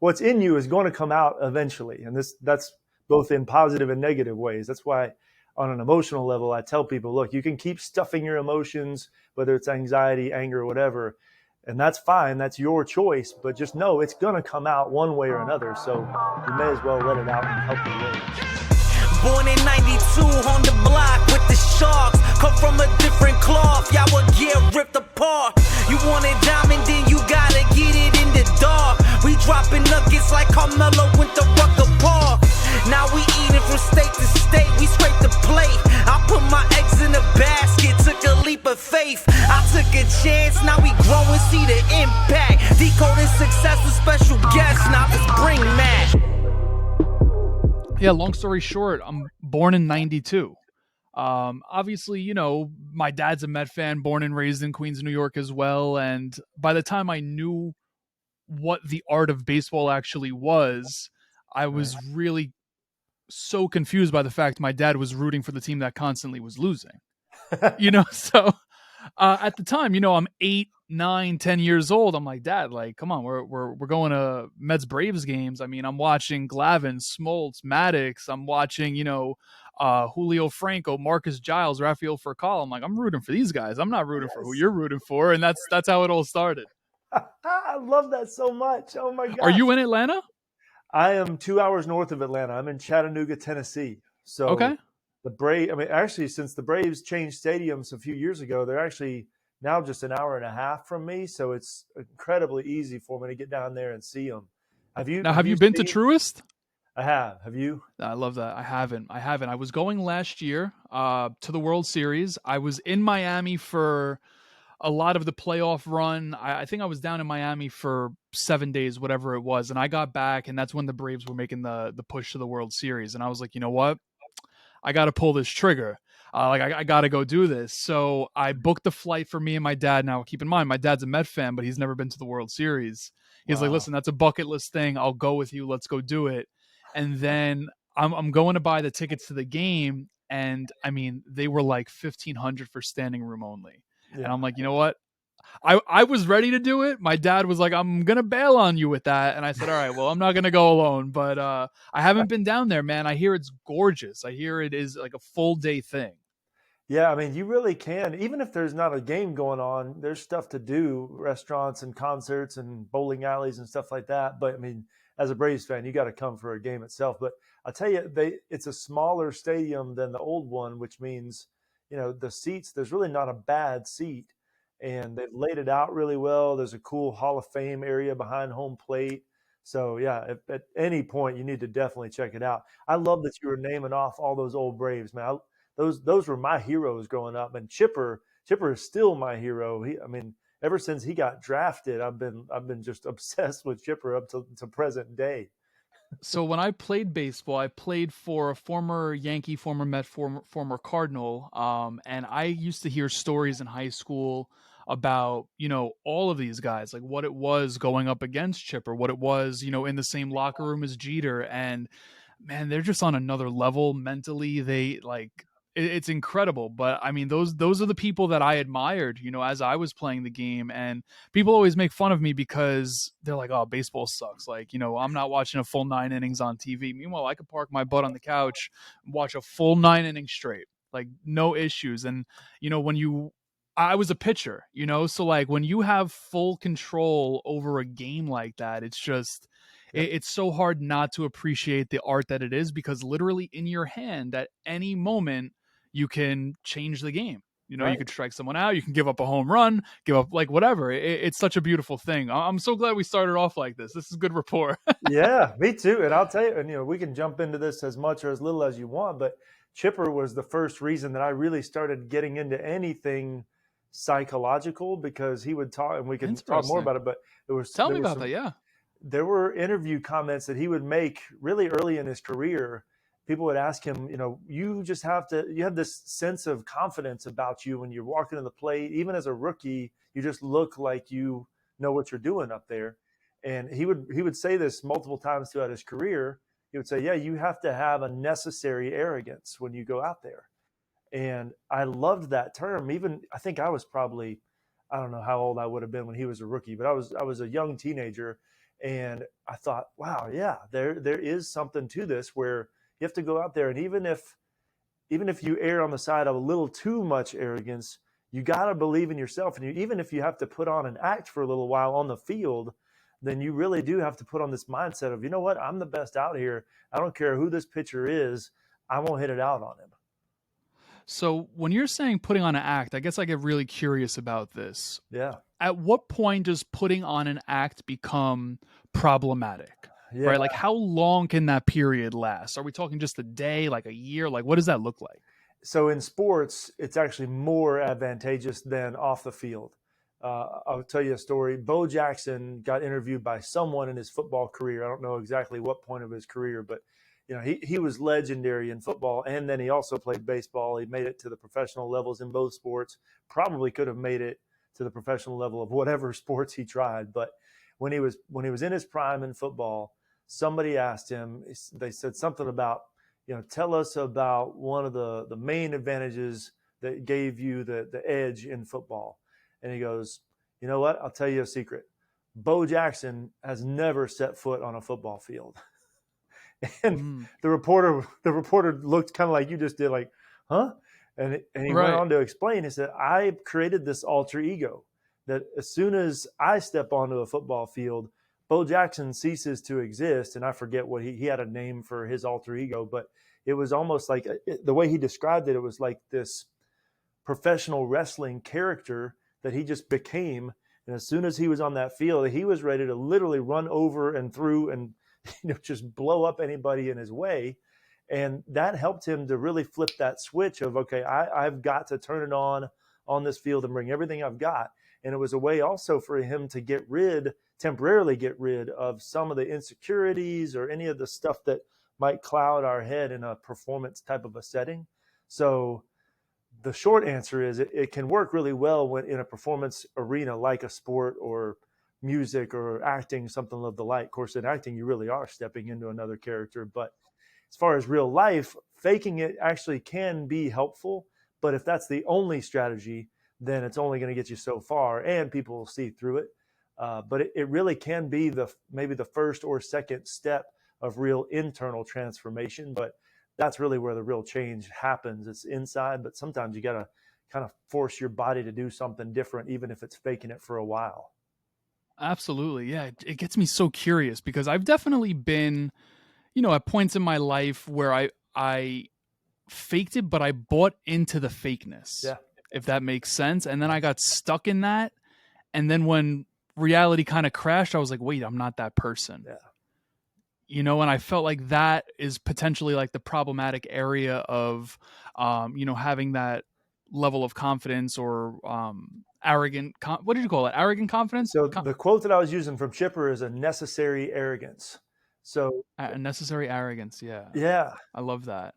what's in you is going to come out eventually. And that's both in positive and negative ways. That's why on an emotional level, I tell people, look, you can keep stuffing your emotions, whether it's anxiety, anger, or whatever, and that's fine. That's your choice. But just know it's going to come out one way or another. So you may as well let it out and help you rage. Born in 92 on the block with the Sharks. Come from a different cloth, y'all would get ripped apart. You want it diamond, then you gotta get it in the dark. We dropping nuggets like Carmelo went to Rucker Park. Now we eating from state to state, we scrape the plate. I put my eggs in a basket, took a leap of faith. I took a chance, now we grow and see the impact. Decoding success with special guests, now let's bring Matt. Yeah, long story short, I'm born in 92. Obviously, you know, my dad's a Met fan, born and raised in Queens, New York as well. And by the time I knew what the art of baseball actually was, I was really so confused by the fact my dad was rooting for the team that constantly was losing. You know, so at the time, you know, I'm 8, 9, 10 years old. I'm like, Dad, like, come on, we're going to Mets Braves games. I mean, I'm watching Glavine, Smoltz, Maddox. I'm watching, you know, Julio Franco, Marcus Giles, Rafael Furcal. I'm like, I'm rooting for these guys. I'm not rooting for who you're rooting for. And that's how it all started. I love that so much. Oh my God. Are you in Atlanta? I am 2 hours north of Atlanta. I'm in Chattanooga, Tennessee. So okay. The Braves, I mean, actually, since the Braves changed stadiums a few years ago, they're actually now just an hour and a half from me. So it's incredibly easy for me to get down there and see them. Have you been to Truist? I have. Have you? I love that. I haven't. I was going last year to the World Series. I was in Miami for a lot of the playoff run. I think I was down in Miami for 7 days, whatever it was. And I got back, and that's when the Braves were making the push to the World Series. And I was like, you know what? I got to pull this trigger. I got to go do this. So I booked the flight for me and my dad. Now, keep in mind, my dad's a Met fan, but he's never been to the World Series. He's like, listen, that's a bucket list thing. I'll go with you. Let's go do it. And then I'm going to buy the tickets to the game. And I mean, they were like $1,500 for standing room only. Yeah. And I'm like, you know what? I was ready to do it. My dad was like, I'm going to bail on you with that. And I said, all right, well, I'm not going to go alone. But I haven't been down there, man. I hear it's gorgeous. I hear it is like a full day thing. Yeah, I mean, you really can. Even if there's not a game going on, there's stuff to do, restaurants and concerts and bowling alleys and stuff like that. But, I mean, as a Braves fan, you got to come for a game itself. But I'll tell you, it's a smaller stadium than the old one, which means, you know, the seats, there's really not a bad seat. And they've laid it out really well. There's a cool Hall of Fame area behind home plate. So, yeah, if at any point, you need to definitely check it out. I love that you were naming off all those old Braves, man. Those were my heroes growing up. And Chipper is still my hero. I mean, ever since he got drafted, I've been just obsessed with Chipper up to present day. So when I played baseball, I played for a former Yankee, former Met, former Cardinal. And I used to hear stories in high school about, you know, all of these guys, like what it was going up against Chipper, what it was, you know, in the same locker room as Jeter. And man, they're just on another level mentally. They like, it's incredible. But I mean, those are the people that I admired, you know, as I was playing the game. And people always make fun of me because they're like, oh, baseball sucks. Like, you know, I'm not watching a full 9 innings on TV. Meanwhile, I could park my butt on the couch and watch a full 9 innings straight, like no issues. And, you know, I was a pitcher, you know, so like when you have full control over a game like that, it's just, it's so hard not to appreciate the art that it is, because literally in your hand at any moment, you can change the game. You know, right. You could strike someone out. You can give up a home run, give up like whatever. It's such a beautiful thing. I'm so glad we started off like this. This is good rapport. Yeah, me too. And I'll tell you, and you know, we can jump into this as much or as little as you want, but Chipper was the first reason that I really started getting into anything psychological, because he would talk, and we can talk more about it, but Tell me about that. Yeah. There were interview comments that he would make really early in his career. People would ask him, you know, you have this sense of confidence about you when you're walking to the plate. Even as a rookie, you just look like you know what you're doing up there. And he would say this multiple times throughout his career. He would say, yeah, you have to have a necessary arrogance when you go out there. And I loved that term. Even, I think I was probably, I don't know how old I would have been when he was a rookie, but I was a young teenager. And I thought, wow, yeah, there is something to this where you have to go out there, and even if you err on the side of a little too much arrogance, you got to believe in yourself. And even if you have to put on an act for a little while on the field, then you really do have to put on this mindset of, you know what, I'm the best out here. I don't care who this pitcher is. I won't hit it out on him. So when you're saying putting on an act, I guess I get really curious about this. Yeah. At what point does putting on an act become problematic? Yeah. Right? Like how long can that period last? Are we talking just a day, like a year? Like what does that look like? So in sports, it's actually more advantageous than off the field. I'll tell you a story. Bo Jackson got interviewed by someone in his football career. I don't know exactly what point of his career, but he was legendary in football, and then he also played baseball. He made it to the professional levels in both sports. Probably could have made it to the professional level of whatever sports he tried. But when he was in his prime in football, somebody asked him. They said something about, tell us about one of the main advantages that gave you the edge in football. And he goes, you know what? I'll tell you a secret. Bo Jackson has never set foot on a football field. And the reporter looked kind of like you just did, like, huh? And he went on to explain. He said, I created this alter ego that as soon as I step onto a football field, Bo Jackson ceases to exist. And I forget what he had a name for his alter ego, but it was almost like the way he described it, it was like this professional wrestling character that he just became. And as soon as he was on that field, he was ready to literally run over and through and just blow up anybody in his way. And that helped him to really flip that switch of, okay, I've got to turn it on this field and bring everything I've got. And it was a way also for him to temporarily get rid of some of the insecurities or any of the stuff that might cloud our head in a performance type of a setting. So the short answer is it can work really well when in a performance arena like a sport or music or acting, something of the like. Of course, in acting, you really are stepping into another character. But as far as real life, faking it actually can be helpful. But if that's the only strategy, then it's only going to get you so far, and people will see through it. But it really can be maybe the first or second step of real internal transformation. But that's really where the real change happens. It's inside, but sometimes you got to kind of force your body to do something different, even if it's faking it for a while. Absolutely. Yeah. It gets me so curious because I've definitely been, at points in my life where I faked it, but I bought into the fakeness, if that makes sense. And then I got stuck in that. And then when reality kind of crashed, I was like, wait, I'm not that person. Yeah. And I felt like that is potentially like the problematic area of, having that level of confidence or arrogant. What did you call it? Arrogant confidence? So the quote that I was using from Chipper is a necessary arrogance. So a necessary arrogance. Yeah. Yeah. I love that.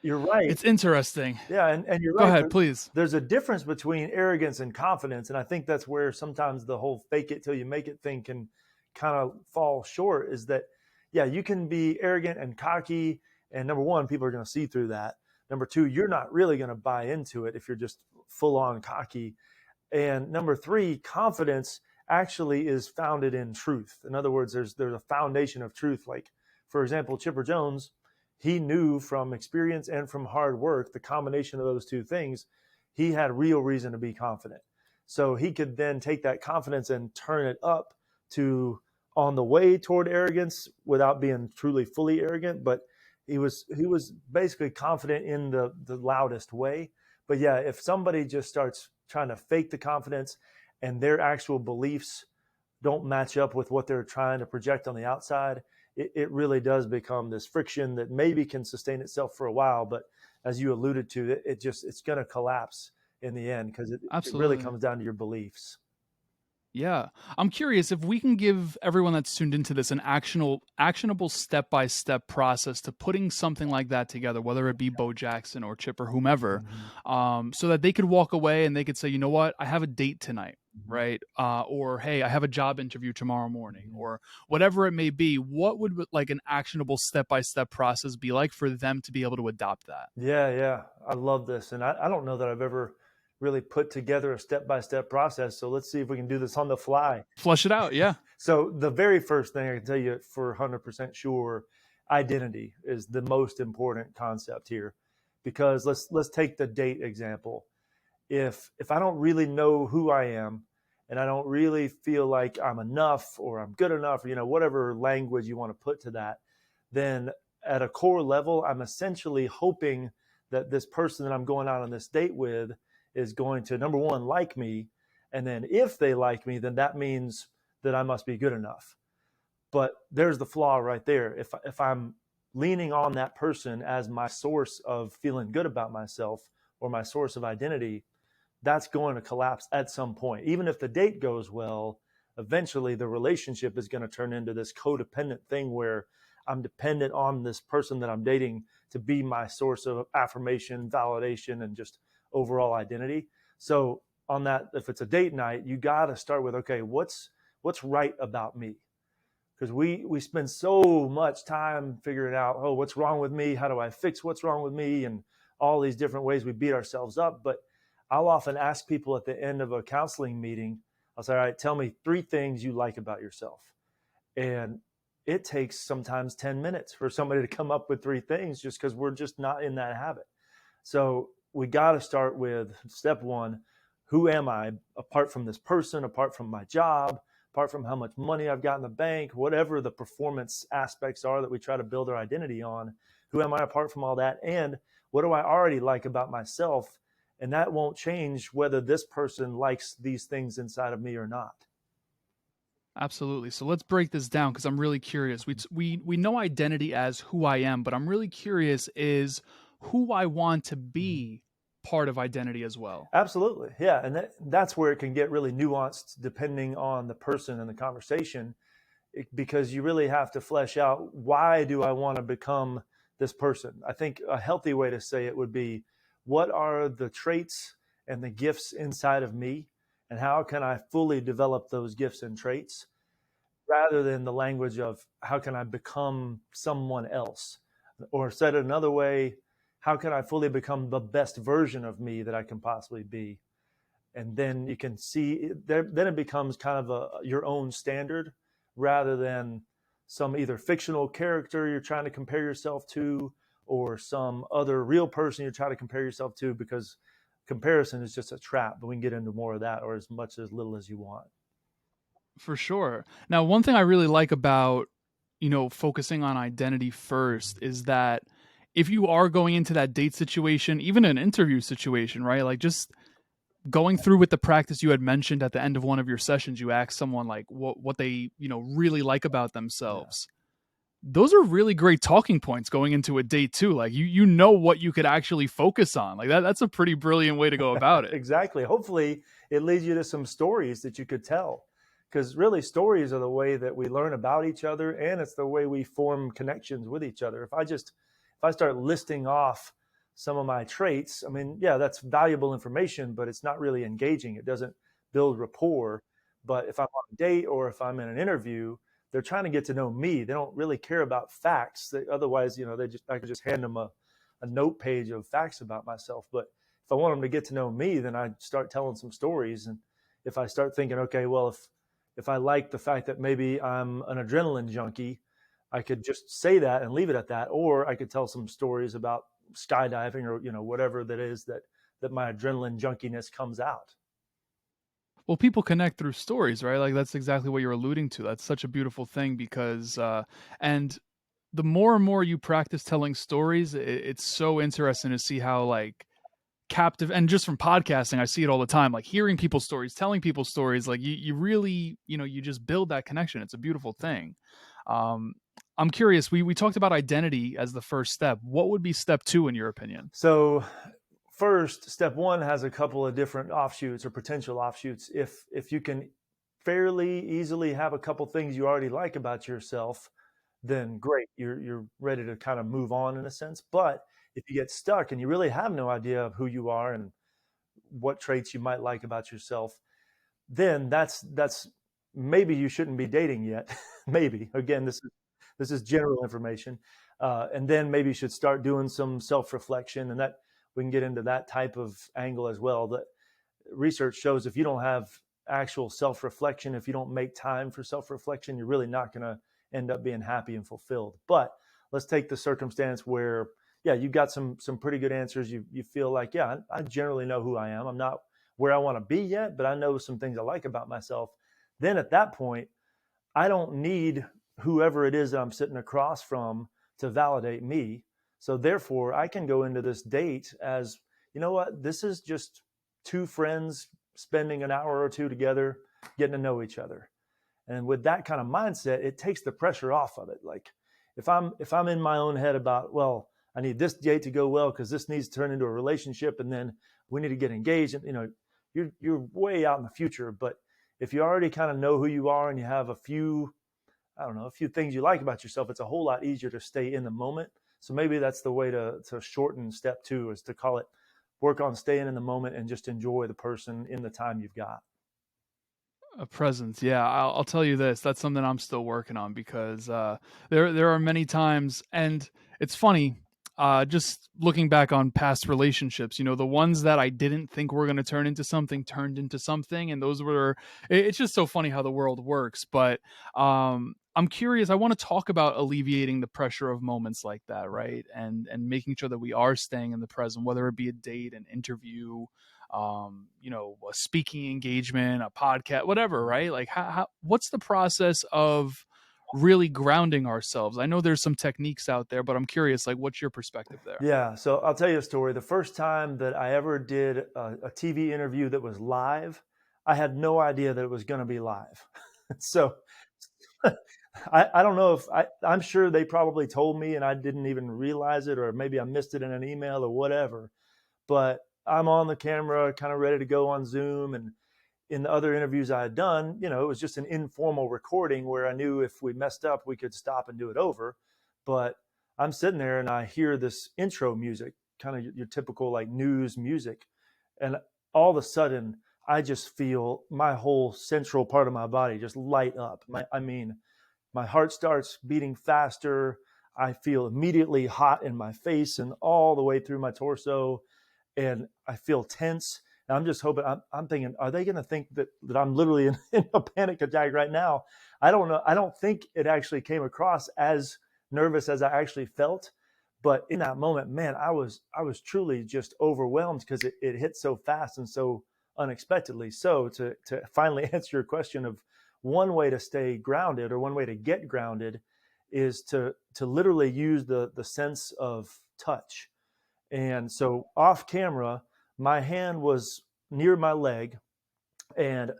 You're right. It's interesting. Yeah. And you're right. Go ahead, there's, please. There's a difference between arrogance and confidence. And I think that's where sometimes the whole fake it till you make it thing can kind of fall short, is that, yeah, you can be arrogant and cocky. And number one, people are going to see through that. Number two, you're not really going to buy into it if you're just full on cocky. And number three, confidence actually is founded in truth. In other words, there's a foundation of truth. Like, for example, Chipper Jones, he knew from experience and from hard work, the combination of those two things, he had real reason to be confident. So he could then take that confidence and turn it up to on the way toward arrogance without being truly fully arrogant. But he was basically confident in the loudest way. But yeah, if somebody just starts trying to fake the confidence and their actual beliefs don't match up with what they're trying to project on the outside, it really does become this friction that maybe can sustain itself for a while. But as you alluded to, it's going to collapse in the end, because it really comes down to your beliefs. Yeah. I'm curious if we can give everyone that's tuned into this an actionable step-by-step process to putting something like that together, whether it be Bo Jackson or Chip or whomever, so that they could walk away and they could say, you know what, I have a date tonight, right? Or, hey, I have a job interview tomorrow morning, or whatever it may be. What would like an actionable step-by-step process be like for them to be able to adopt that? Yeah. I love this. And I don't know that I've ever really put together a step-by-step process. So let's see if we can do this on the fly. Flush it out. Yeah. So the very first thing I can tell you for 100% sure, identity is the most important concept here, because let's take the date example. If I don't really know who I am, and I don't really feel like I'm enough or I'm good enough, whatever language you want to put to that, then at a core level, I'm essentially hoping that this person that I'm going out on this date with is going to, number one, like me. And then if they like me, then that means that I must be good enough. But there's the flaw right there. If I'm leaning on that person as my source of feeling good about myself or my source of identity, that's going to collapse at some point. Even if the date goes well, eventually the relationship is going to turn into this codependent thing where I'm dependent on this person that I'm dating to be my source of affirmation, validation, and just overall identity. So on that, if it's a date night, you got to start with, okay, what's right about me? Because we spend so much time figuring out, oh, what's wrong with me? How do I fix what's wrong with me? And all these different ways we beat ourselves up. But I'll often ask people at the end of a counseling meeting, I'll say, all right, tell me 3 things you like about yourself. And it takes sometimes 10 minutes for somebody to come up with 3 things just because we're just not in that habit. So we got to start with step 1. Who am I apart from this person, apart from my job, apart from how much money I've got in the bank, whatever the performance aspects are that we try to build our identity on? Who am I apart from all that? And what do I already like about myself? And that won't change whether this person likes these things inside of me or not. Absolutely. So let's break this down because I'm really curious. We know identity as who I am, but I'm really curious is who I want to be part of identity as well. Absolutely. Yeah. And that's where it can get really nuanced depending on the person and the conversation, because you really have to flesh out, why do I want to become this person? I think a healthy way to say it would be, what are the traits and the gifts inside of me, and how can I fully develop those gifts and traits, rather than the language of how can I become someone else? Or said another way, how can I fully become the best version of me that I can possibly be? And then you can see then it becomes kind of your own standard, rather than some either fictional character you're trying to compare yourself to, or some other real person you're trying to compare yourself to, because comparison is just a trap. But we can get into more of that, or as much as little as you want. For sure. Now, one thing I really like about, focusing on identity first is that if you are going into that date situation, even an interview situation, right? Like just going through with the practice you had mentioned at the end of one of your sessions, you ask someone like what they, really like about themselves. Those are really great talking points going into a date too. Like you know what you could actually focus on. Like that's a pretty brilliant way to go about it. Exactly. Hopefully it leads you to some stories that you could tell, because really stories are the way that we learn about each other, and it's the way we form connections with each other. If I start listing off some of my traits, I mean, yeah, that's valuable information, but it's not really engaging. It doesn't build rapport. But if I'm on a date or if I'm in an interview, they're trying to get to know me. They don't really care about facts. Otherwise, I could just hand them a note page of facts about myself. But if I want them to get to know me, then I start telling some stories. And if I start thinking, okay, well, if I like the fact that maybe I'm an adrenaline junkie, I could just say that and leave it at that. Or I could tell some stories about skydiving, or whatever that is that my adrenaline junkiness comes out. Well, people connect through stories, right? Like that's exactly what you're alluding to. That's such a beautiful thing because and the more and more you practice telling stories, it's so interesting to see how like captive, and just from podcasting I see it all the time, like hearing people's stories, telling people's stories, like you really, you just build that connection. It's a beautiful thing. I'm curious, we talked about identity as the first step. What would be step 2 in your opinion? So first, step 1 has a couple of different offshoots or potential offshoots. If you can fairly easily have a couple things you already like about yourself, then great, you're ready to kind of move on in a sense. But if you get stuck and you really have no idea of who you are and what traits you might like about yourself, then that's maybe you shouldn't be dating yet. Maybe, again, this is general information. And then maybe you should start doing some self-reflection, and that we can get into that type of angle as well. That research shows if you don't have actual self-reflection, if you don't make time for self-reflection, you're really not going to end up being happy and fulfilled. But let's take the circumstance where, yeah, you got some pretty good answers. You feel like, yeah, I generally know who I am. I'm not where I want to be yet, but I know some things I like about myself. Then at that point, I don't need whoever it is that I'm sitting across from to validate me. So therefore, I can go into this date as, you know what, this is just two friends spending an hour or two together, getting to know each other. And with that kind of mindset, it takes the pressure off of it. Like if I'm in my own head about, well, I need this date to go well because this needs to turn into a relationship, and then we need to get engaged. And you're way out in the future. But if you already kind of know who you are and you have a few, I don't know, a few things you like about yourself, it's a whole lot easier to stay in the moment. So maybe that's the way to shorten step 2, is to call it work on staying in the moment and just enjoy the person in the time you've got. A presence, yeah. I'll tell you this. That's something I'm still working on because there are many times, and it's funny. Just looking back on past relationships, the ones that I didn't think were going to turn into something turned into something, and those were. It's just so funny how the world works. But I'm curious. I want to talk about alleviating the pressure of moments like that, right? And making sure that we are staying in the present, whether it be a date, an interview, a speaking engagement, a podcast, whatever, right? Like what's the process of really grounding ourselves? I know there's some techniques out there, but I'm curious, like, what's your perspective there? Yeah, so I'll tell you a story. The first time that I ever did a TV interview that was live, I had no idea that it was going to be live. So I don't know if I'm sure they probably told me and I didn't even realize it, or maybe I missed it in an email or whatever. But I'm on the camera, kind of ready to go on Zoom. And in the other interviews I had done, it was just an informal recording where I knew if we messed up, we could stop and do it over. But I'm sitting there and I hear this intro music, kind of your typical like news music. And all of a sudden, I just feel my whole central part of my body just light up. My heart starts beating faster. I feel immediately hot in my face and all the way through my torso, and I feel tense. And I'm just hoping, I'm thinking, are they going to think that I'm literally in a panic attack right now? I don't know. I don't think it actually came across as nervous as I actually felt. But in that moment, man, I was truly just overwhelmed because it hit so fast and so unexpectedly. So to finally answer your question of one way to stay grounded, or one way to get grounded, is to literally use the sense of touch. And so off camera, my hand was near my leg, and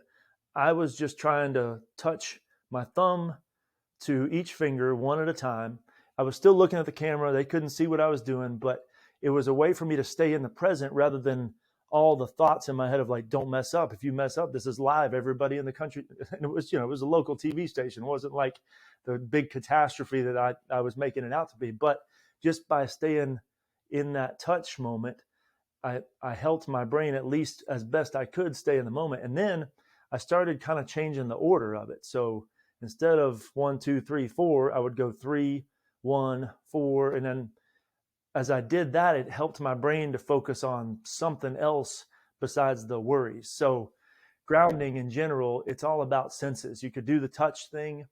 I was just trying to touch my thumb to each finger one at a time. I was still looking at the camera. They couldn't see what I was doing, but it was a way for me to stay in the present rather than all the thoughts in my head of like, don't mess up. If you mess up, this is live. Everybody in the country. And it was, it was a local TV station. It wasn't like the big catastrophe that I was making it out to be. But just by staying in that touch moment, I helped my brain, at least as best I could, stay in the moment. And then I started kind of changing the order of it. So instead of 1, 2, 3, 4, I would go 3, 1, 4. And then as I did that, it helped my brain to focus on something else besides the worries. So grounding in general, it's all about senses. You could do the touch thing.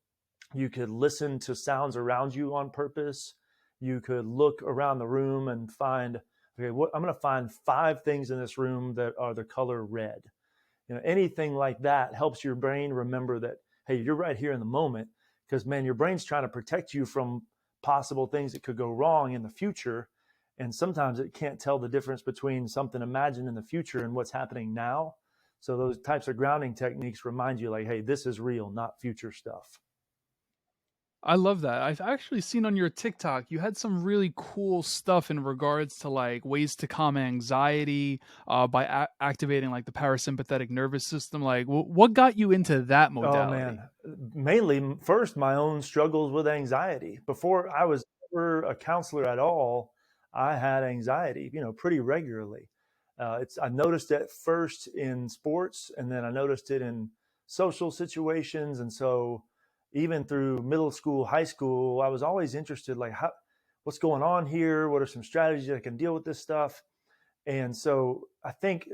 You could listen to sounds around you on purpose. You could look around the room and find, okay, I'm going to find 5 things in this room that are the color red. Anything like that helps your brain remember that, hey, you're right here in the moment, because, man, your brain's trying to protect you from possible things that could go wrong in the future. And sometimes it can't tell the difference between something imagined in the future and what's happening now. So those types of grounding techniques remind you, like, hey, this is real, not future stuff. I love that. I've actually seen on your TikTok, you had some really cool stuff in regards to like ways to calm anxiety by activating like the parasympathetic nervous system. Like, what got you into that Oh modality? man, mainly first my own struggles with anxiety. Before I was ever a counselor at all, I had anxiety, pretty regularly. I noticed it first in sports, and then I noticed it in social situations, and so even through middle school, high school, I was always interested, like, what's going on here? What are some strategies that can deal with this stuff? And so I think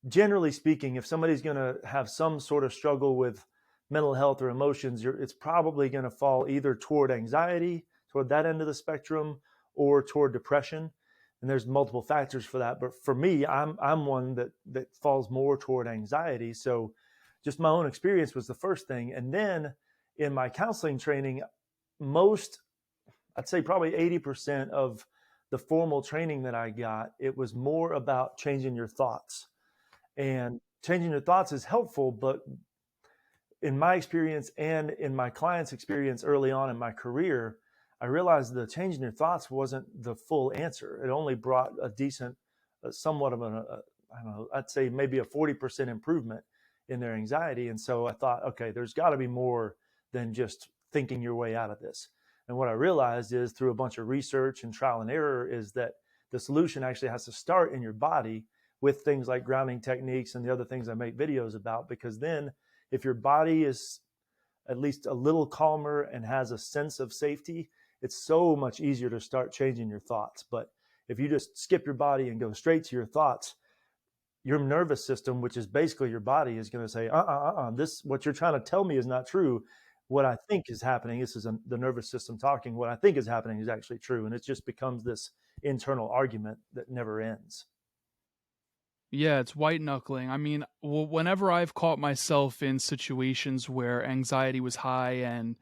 generally speaking, if somebody's going to have some sort of struggle with mental health or emotions, it's probably going to fall either toward anxiety, toward that end of the spectrum, or toward depression. And there's multiple factors for that. But for me, I'm one that falls more toward anxiety. So just my own experience was the first thing. And then in my counseling training, most, I'd say probably 80% of the formal training that I got, it was more about changing your thoughts. And changing your thoughts is helpful, but in my experience and in my clients' experience early on in my career, I realized the changing your thoughts wasn't the full answer. It only brought a decent, somewhat of I don't know, I'd say maybe a 40% improvement in their anxiety. And so I thought, okay, there's got to be more than just thinking your way out of this. And what I realized is through a bunch of research and trial and error is that the solution actually has to start in your body with things like grounding techniques and the other things I make videos about, because then if your body is at least a little calmer and has a sense of safety, it's so much easier to start changing your thoughts. But if you just skip your body and go straight to your thoughts, your nervous system, which is basically your body, is going to say, this, what you're trying to tell me is not true. What I think is happening, this is the nervous system talking, what I think is happening is actually true. And it just becomes this internal argument that never ends. Yeah, it's white knuckling. I mean, whenever I've caught myself in situations where anxiety was high and,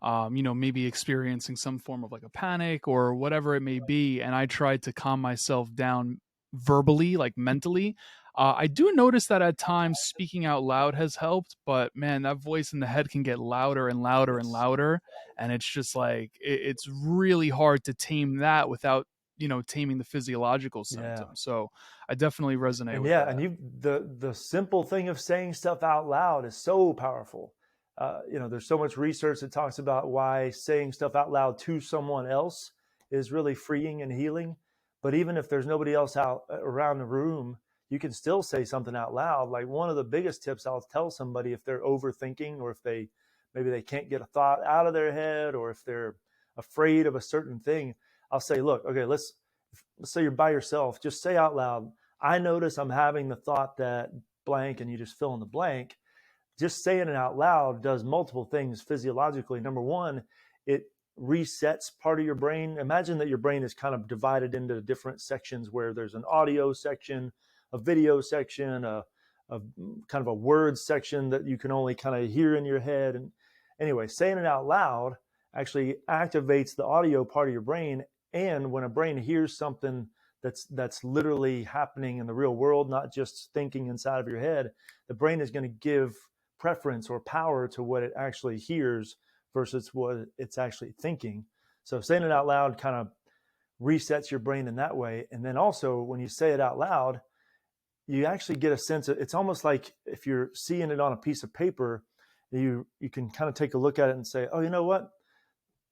maybe experiencing some form of like a panic or whatever it may be, and I tried to calm myself down verbally, like mentally, I do notice that at times speaking out loud has helped, but man, that voice in the head can get louder and louder and Yes. louder. And it's just like, it's really hard to tame that without, taming the physiological Yeah. symptoms. So, I definitely resonate And with yeah, and that. the simple thing of saying stuff out loud is so powerful. There's so much research that talks about why saying stuff out loud to someone else is really freeing and healing. But even if there's nobody else out around the room, you can still say something out loud. Like one of the biggest tips I'll tell somebody if they're overthinking, or if maybe they can't get a thought out of their head, or if they're afraid of a certain thing, I'll say, look, okay, let's say you're by yourself, just say out loud, I notice I'm having the thought that blank, and you just fill in the blank. Just saying it out loud does multiple things physiologically. Number one, it resets part of your brain. Imagine that your brain is kind of divided into different sections where there's an audio section, a video section, a kind of a word section that you can only kind of hear in your head. And anyway, saying it out loud actually activates the audio part of your brain. And when a brain hears something that's literally happening in the real world, not just thinking inside of your head, the brain is going to give preference or power to what it actually hears versus what it's actually thinking. So saying it out loud kind of resets your brain in that way. And then also when you say it out loud, you actually get a sense of, it's almost like if you're seeing it on a piece of paper, you can kind of take a look at it and say, oh, you know what?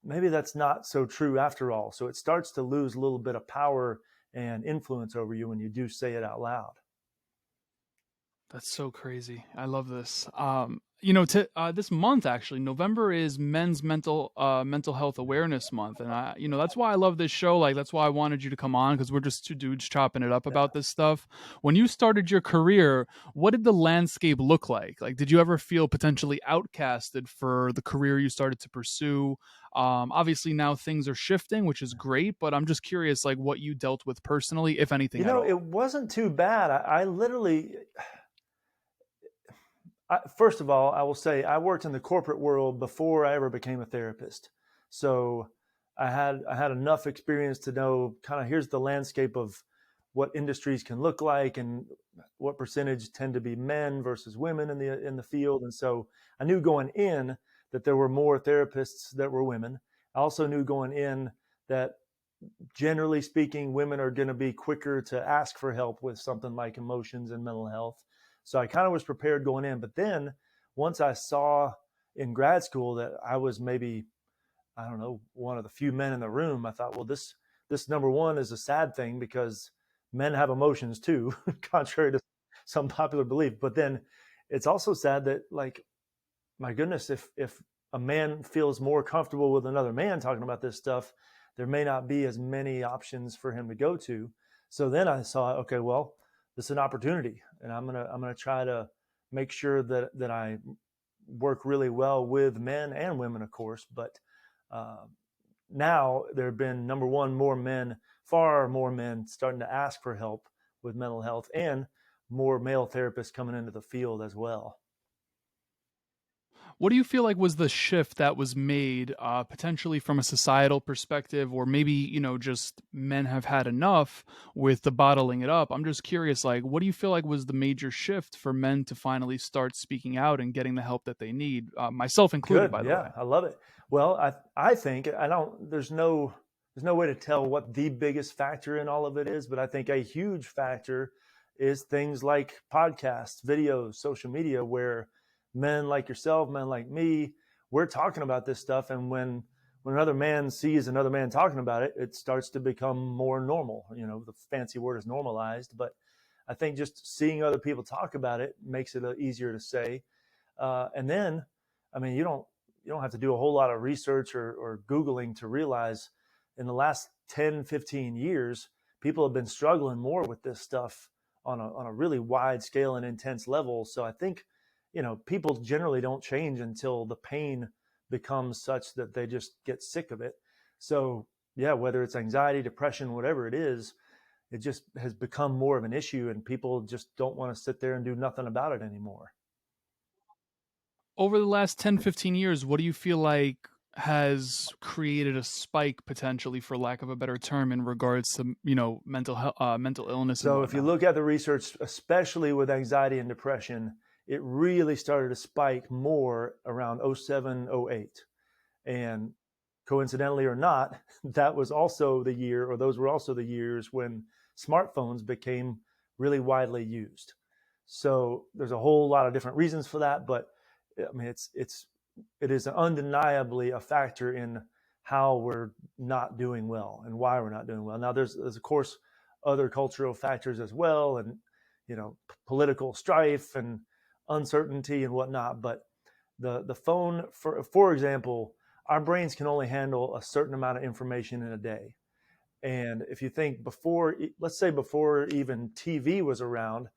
Maybe that's not so true after all. So it starts to lose a little bit of power and influence over you when you do say it out loud. That's so crazy. I love this. This month actually, November is Men's Mental Health Awareness Month, and that's why I love this show. Like, that's why I wanted you to come on, because we're just two dudes chopping it up Yeah. about this stuff. When you started your career, what did the landscape look like? Like, did you ever feel potentially outcasted for the career you started to pursue? Obviously now things are shifting, which is great, but I'm just curious, like, what you dealt with personally, if anything at It all. wasn't too bad. I literally, first of all, I will say I worked in the corporate world before I ever became a therapist. So I had enough experience to know kind of here's the landscape of what industries can look like and what percentage tend to be men versus women in the field. And so I knew going in that there were more therapists that were women. I also knew going in that generally speaking, women are going to be quicker to ask for help with something like emotions and mental health. So I kind of was prepared going in. But then once I saw in grad school that I was maybe, I don't know, one of the few men in the room, I thought, well, this number one is a sad thing because men have emotions too, contrary to some popular belief. But then it's also sad that, like, my goodness, if a man feels more comfortable with another man talking about this stuff, there may not be as many options for him to go to. So then I saw, okay, well, this is an opportunity, and I'm gonna try to make sure that I work really well with men and women, of course. But uh, now there have been, number one, more men, far more men starting to ask for help with mental health, and more male therapists coming into the field as well. What do you feel like was the shift that was made, potentially from a societal perspective, or maybe just men have had enough with the bottling it up? I'm just curious, like, what do you feel like was the major shift for men to finally start speaking out and getting the help that they need, myself included, Good, by the yeah, way? I love it. Well, I think I don't. There's no way to tell what the biggest factor in all of it is, but I think a huge factor is things like podcasts, videos, social media, where men like yourself, men like me, we're talking about this stuff, and when another man sees another man talking about it, it starts to become more normal. The fancy word is normalized, but I think just seeing other people talk about it makes it easier to say. And then, I mean, you don't have to do a whole lot of research or Googling to realize in the last 10, 15 years, people have been struggling more with this stuff on a really wide scale and intense level. So I think, people generally don't change until the pain becomes such that they just get sick of it. So yeah, whether it's anxiety, depression, whatever it is, it just has become more of an issue, and people just don't want to sit there and do nothing about it anymore. Over the last 10, 15 years, what do you feel like has created a spike, potentially, for lack of a better term, in regards to mental illness and So if you whatnot? look at the research, especially with anxiety and depression, it really started to spike more around '07, '08. And coincidentally or not, that was also the year, or those were also the years when smartphones became really widely used. So there's a whole lot of different reasons for that, but I mean, it is undeniably a factor in how we're not doing well and why we're not doing well. Now, there's of course other cultural factors as well, and political strife and uncertainty and whatnot. But the phone, for example, our brains can only handle a certain amount of information in a day. And if you think before, let's say before even TV was around,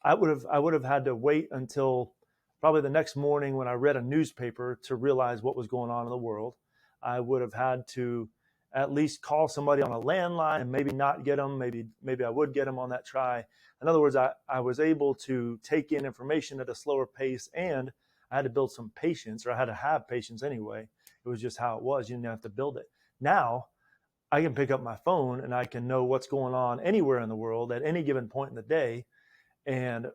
I would have had to wait until probably the next morning when I read a newspaper to realize what was going on in the world. I would have had to at least call somebody on a landline and maybe not get them. Maybe I would get them on that try. In other words, I was able to take in information at a slower pace, and I had to build some patience, or I had to have patience anyway. It was just how it was. You didn't have to build it. Now I can pick up my phone and I can know what's going on anywhere in the world at any given point in the day. And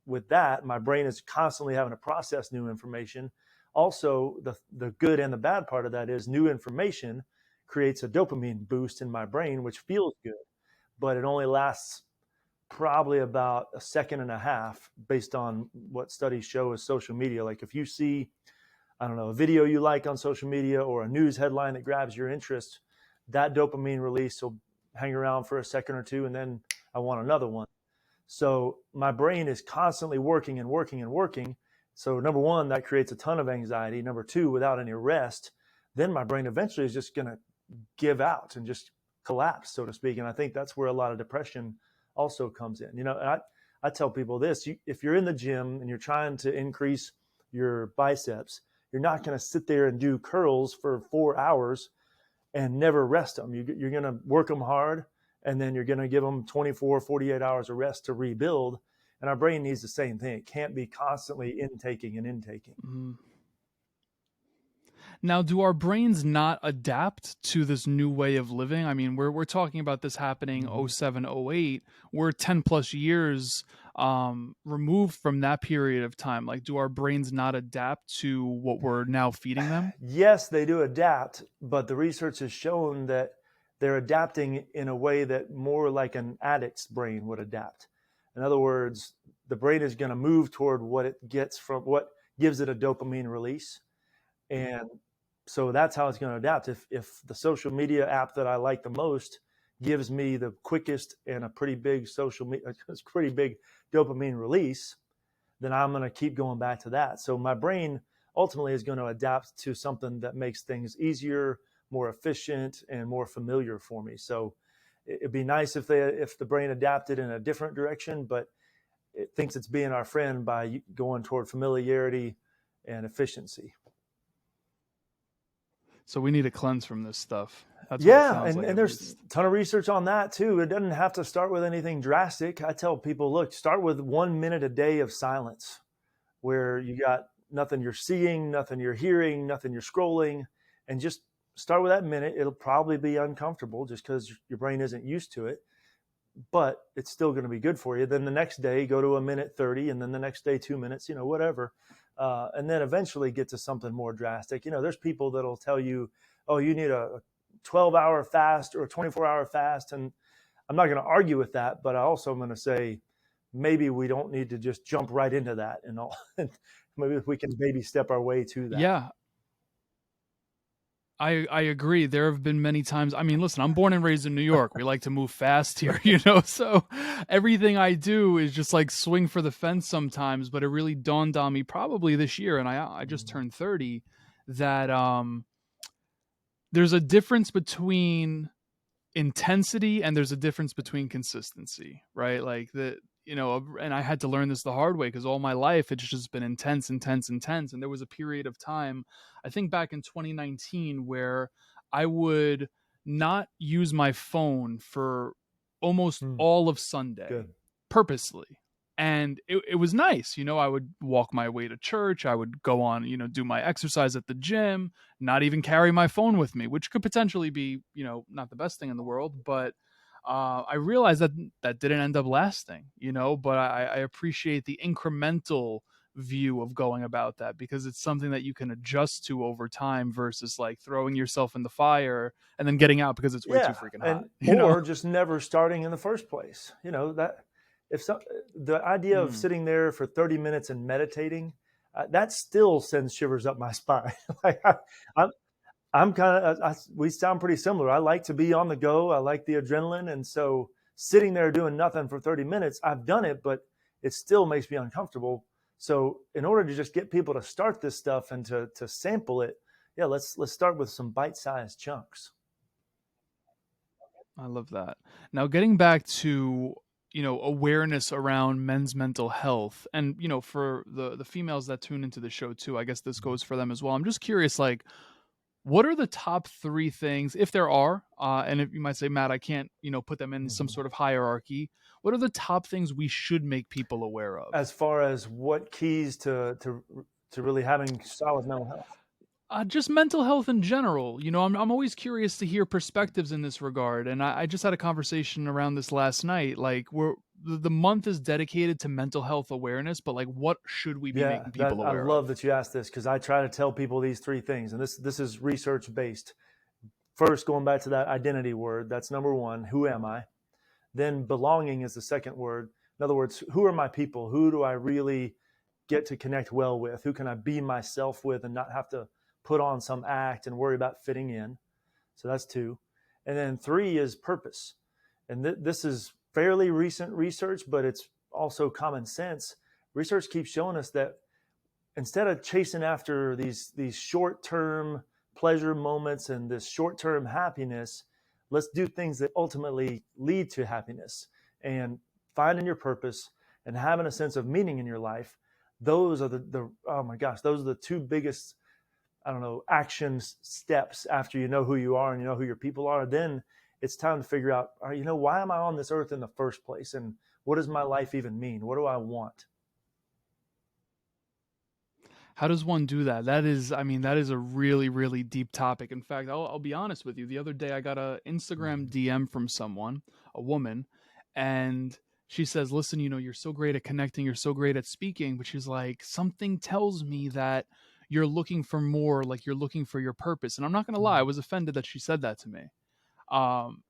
with that, my brain is constantly having to process new information. Also, the good and the bad part of that is new information creates a dopamine boost in my brain, which feels good, but it only lasts probably about a second and a half based on what studies show as social media. Like if you see, I don't know, a video you like on social media or a news headline that grabs your interest, that dopamine release will hang around for a second or two, and then I want another one. So my brain is constantly working and working and working. So number one, that creates a ton of anxiety. Number two, without any rest, then my brain eventually is just going to give out and just collapse, so to speak. And I think that's where a lot of depression also comes in. I tell people this: if you're in the gym and you're trying to increase your biceps, you're not going to sit there and do curls for 4 hours and never rest them. You're going to work them hard, and then you're going to give them 24, 48 hours of rest to rebuild. And our brain needs the same thing. It can't be constantly intaking and intaking. Mhm. Now, do our brains not adapt to this new way of living? I mean, we're talking about this happening Mm-hmm. 07, 08. We're 10 plus years removed from that period of time. Like, do our brains not adapt to what we're now feeding them? Yes, they do adapt, but the research has shown that they're adapting in a way that more like an addict's brain would adapt. In other words, the brain is going to move toward what it gets from what gives it a dopamine release. And so that's how it's going to adapt. If the social media app that I like the most gives me the quickest and a pretty big pretty big dopamine release, then I'm going to keep going back to that. So my brain ultimately is going to adapt to something that makes things easier, more efficient, and more familiar for me. So It'd be nice if the brain adapted in a different direction, but it thinks it's being our friend by going toward familiarity and efficiency. So we need to cleanse from this stuff. That's what it Yeah, sounds and, like, and at there's least. a ton of research on that too. It doesn't have to start with anything drastic. I tell people, look, start with 1 minute a day of silence where you got nothing you're seeing, nothing you're hearing, nothing you're scrolling, and just start with that minute. It'll probably be uncomfortable just because your brain isn't used to it, but it's still going to be good for you. Then the next day, go to 1:30, and then the next day, 2 minutes, whatever. And then eventually get to something more drastic. There's people that'll tell you, oh, you need a 12-hour fast or a 24-hour fast. And I'm not going to argue with that, but I also am going to say maybe we don't need to just jump right into that and all. Maybe we can maybe step our way to that. Yeah, I agree. There have been many times. I mean, listen, I'm born and raised in New York. We like to move fast here, So everything I do is just like swing for the fence sometimes. But it really dawned on me probably this year, and I just turned 30, that there's a difference between intensity and there's a difference between consistency, right? Like and I had to learn this the hard way because all my life it's just been intense, intense, intense. And there was a period of time, I think back in 2019, where I would not use my phone for almost all of Sunday Good. purposely. And it was nice. I would walk my way to church. I would go on, do my exercise at the gym, not even carry my phone with me, which could potentially be, not the best thing in the world. But I realized that didn't end up lasting, but I appreciate the incremental view of going about that because it's something that you can adjust to over time versus like throwing yourself in the fire and then getting out because it's way too Yeah, freaking hot, and or just never starting in the first place. That if the idea of Mm. sitting there for 30 minutes and meditating, that still sends shivers up my spine. Like I'm, I'm kind of we sound pretty similar. I like to be on the go. I like the adrenaline, and so sitting there doing nothing for 30 minutes, I've done it, but it still makes me uncomfortable. So in order to just get people to start this stuff and to sample it, yeah, let's start with some bite-sized chunks. I love that. Now, getting back to awareness around men's mental health, and for the females that tune into the show too, I guess this goes for them as well. I'm just curious, like, what are the top 3 things, if there are, and if you might say, Matt, I can't put them in some Mhm. sort of hierarchy. What are the top things we should make people aware of? As far as what keys to really having solid mental health. Just mental health in general. I'm always curious to hear perspectives in this regard, and I just had a conversation around this last night. Like, the month is dedicated to mental health awareness, but like, what should we be Yeah, making that people I aware love of? that you asked this because I try to tell people these 3 things, and this is research based. First, going back to that identity word, that's number one. Who am I? Then belonging is the second word. In other words, who are my people? Who do I really get to connect well with? Who can I be myself with and not have to put on some act and worry about fitting in? So that's 2. And then 3 is purpose. And this is fairly recent research, but it's also common sense. Research keeps showing us that instead of chasing after these short-term pleasure moments and this short-term happiness, let's do things that ultimately lead to happiness. And finding your purpose and having a sense of meaning in your life, those are the oh my gosh, those are the 2 biggest, I don't know, action steps after you know who you are and you know who your people are. Then it's time to figure out, all right, why am I on this earth in the first place? And what does my life even mean? What do I want? How does one do that? That is a really, really deep topic. In fact, I'll be honest with you. The other day, I got a Instagram DM from someone, a woman, and she says, "Listen, you're so great at connecting. You're so great at speaking." But she's like, "Something tells me that you're looking for more. Like you're looking for your purpose." And I'm not gonna lie, I was offended that she said that to me. Um,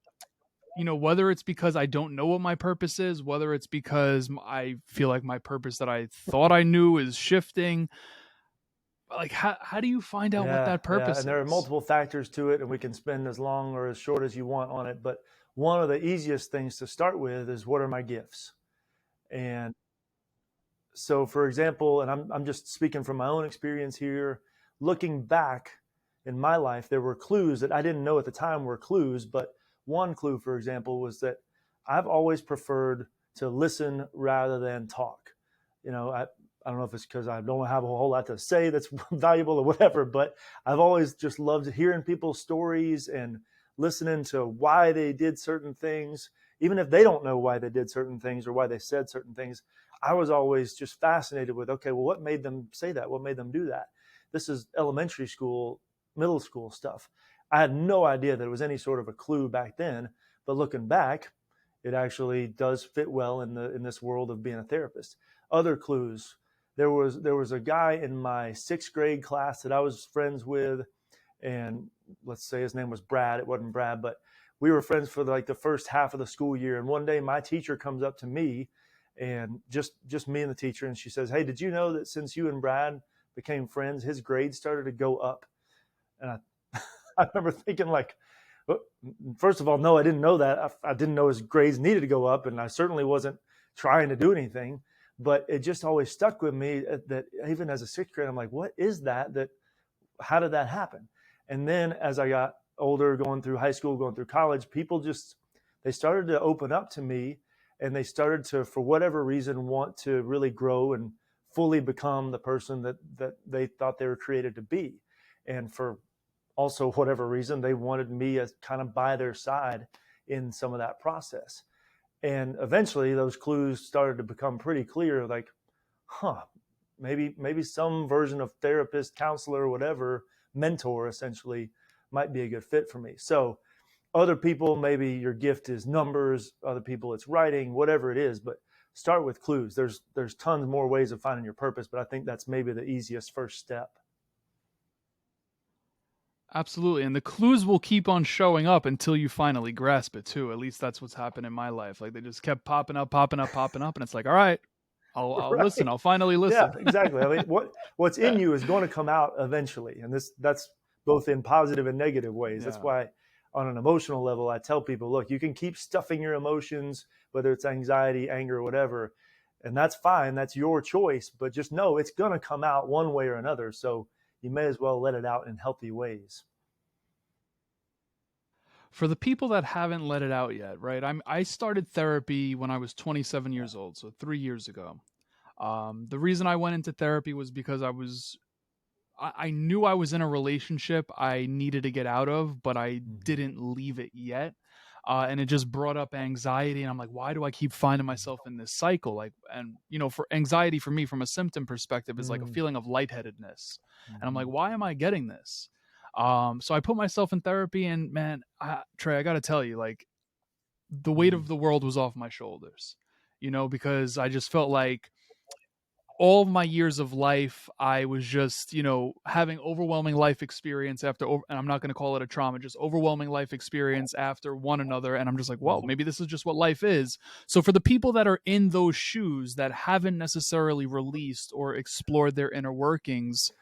whether it's because I don't know what my purpose is, whether it's because I feel like my purpose that I thought I knew is shifting, like how do you find out what Yeah, that yeah, purpose and there are is? multiple factors to it, and we can spend as long or as short as you want on it. But one of the easiest things to start with is what are my gifts? And so, for example, and I'm just speaking from my own experience here, looking back in my life, there were clues that I didn't know at the time were clues. But one clue, for example, was that I've always preferred to listen rather than talk. I don't know if it's because I don't have a whole lot to say that's valuable or whatever, but I've always just loved hearing people's stories and listening to why they did certain things, even if they don't know why they did certain things or why they said certain things. I was always just fascinated with, okay, well, what made them say that? What made them do that? This is elementary school, middle school stuff. I had no idea that it was any sort of a clue back then, but looking back, it actually does fit well in this world of being a therapist. Other clues. There was a guy in my sixth grade class that I was friends with, and let's say his name was Brad. It wasn't Brad, but we were friends for like the first half of the school year. And one day my teacher comes up to me, and just me and the teacher, and she says, "Hey, did you know that since you and Brad became friends, his grades started to go up?" And I remember thinking, like, first of all, no, I didn't know that. I didn't know his grades needed to go up, and I certainly wasn't trying to do anything. But it just always stuck with me that even as a sixth grader, I'm like, what is that? How did that happen? And then as I got older, going through high school, going through college, people they started to open up to me, and they started to, for whatever reason, want to really grow and fully become the person that they thought they were created to be. And for also whatever reason, they wanted me as kind of by their side in some of that process. And eventually those clues started to become pretty clear, like, maybe some version of therapist, counselor, whatever, mentor essentially might be a good fit for me. So other people, maybe your gift is numbers, other people it's writing, whatever it is, but start with clues. There's tons more ways of finding your purpose, but I think that's maybe the easiest first step. Absolutely. And the clues will keep on showing up until you finally grasp it too. At least that's what's happened in my life. Like they just kept popping up, popping up, popping up. And it's like, all right, I'll listen. Right. I'll finally Yeah, listen. exactly. I mean, what's in you is going to come out eventually. And that's both in positive and negative ways. That's Yeah. why on an emotional level, I tell people, look, you can keep stuffing your emotions, whether it's anxiety, anger, whatever, and that's fine. That's your choice, but just know it's going to come out one way or another. So you may as well let it out in healthy ways. For the people that haven't let it out yet, right? I started therapy when I was 27 years old, so 3 years ago. The reason I went into therapy was because I knew I was in a relationship I needed to get out of, but I Mm-hmm. didn't leave it yet. And it just brought up anxiety. And I'm like, why do I keep finding myself in this cycle? Like, and for anxiety for me, from a symptom perspective, is like a feeling of lightheadedness. And I'm Mm-hmm. like, why am I getting this? So I put myself in therapy, and man, Trey, I got to tell you, like, the weight Mm-hmm. of the world was off my shoulders, because I just felt like all of my years of life, I was just, having overwhelming life experience and I'm not going to call it a trauma, just overwhelming life experience after one another. And I'm just like, well, Mm-hmm. maybe this is just what life is. So for the people that are in those shoes that haven't necessarily released or explored their inner workings,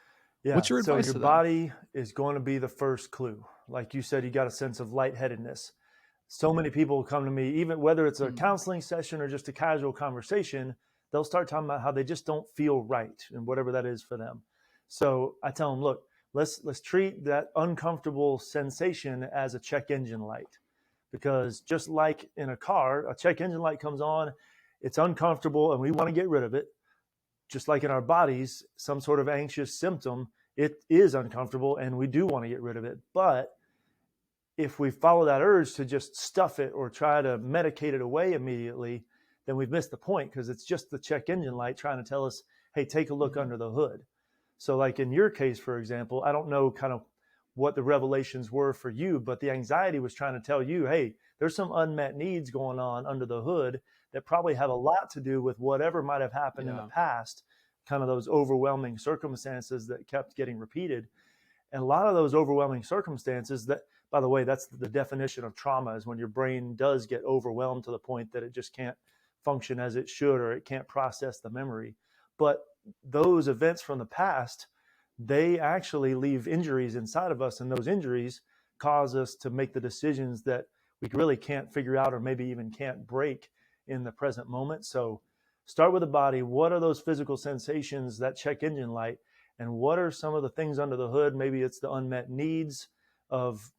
Yeah. what's your So advice your to them? body is going to be the first clue. Like you said, you got a sense of lightheadedness. So many people come to me, even whether it's a Mm, counseling session or just a casual conversation, they'll start talking about how they just don't feel right and whatever that is for them. So I tell them, look, let's treat that uncomfortable sensation as a check engine light. Because just like in a car, a check engine light comes on, it's uncomfortable and we want to get rid of it. Just like in our bodies, some sort of anxious symptom, it is uncomfortable and we do want to get rid of it. But if we follow that urge to just stuff it or try to medicate it away immediately, then we've missed the point because it's just the check engine light trying to tell us, hey, take a look mhm. under the hood. So, like in your case, for example, I don't know kind of what the revelations were for you, but the anxiety was trying to tell you, hey, there's some unmet needs going on under the hood that probably have a lot to do with whatever might have happened in the Yeah. past, kind of those overwhelming circumstances that kept getting repeated. And a lot of those overwhelming circumstances that, by the way, that's the definition of trauma, is when your brain does get overwhelmed to the point that it just can't function as it should or it can't process the memory. But those events from the past, they actually leave injuries inside of us. And those injuries cause us to make the decisions that we really can't figure out or maybe even can't break in the present moment. So start with the body. What are those physical sensations, that check engine light? And what are some of the things under the hood? Maybe it's the unmet needs of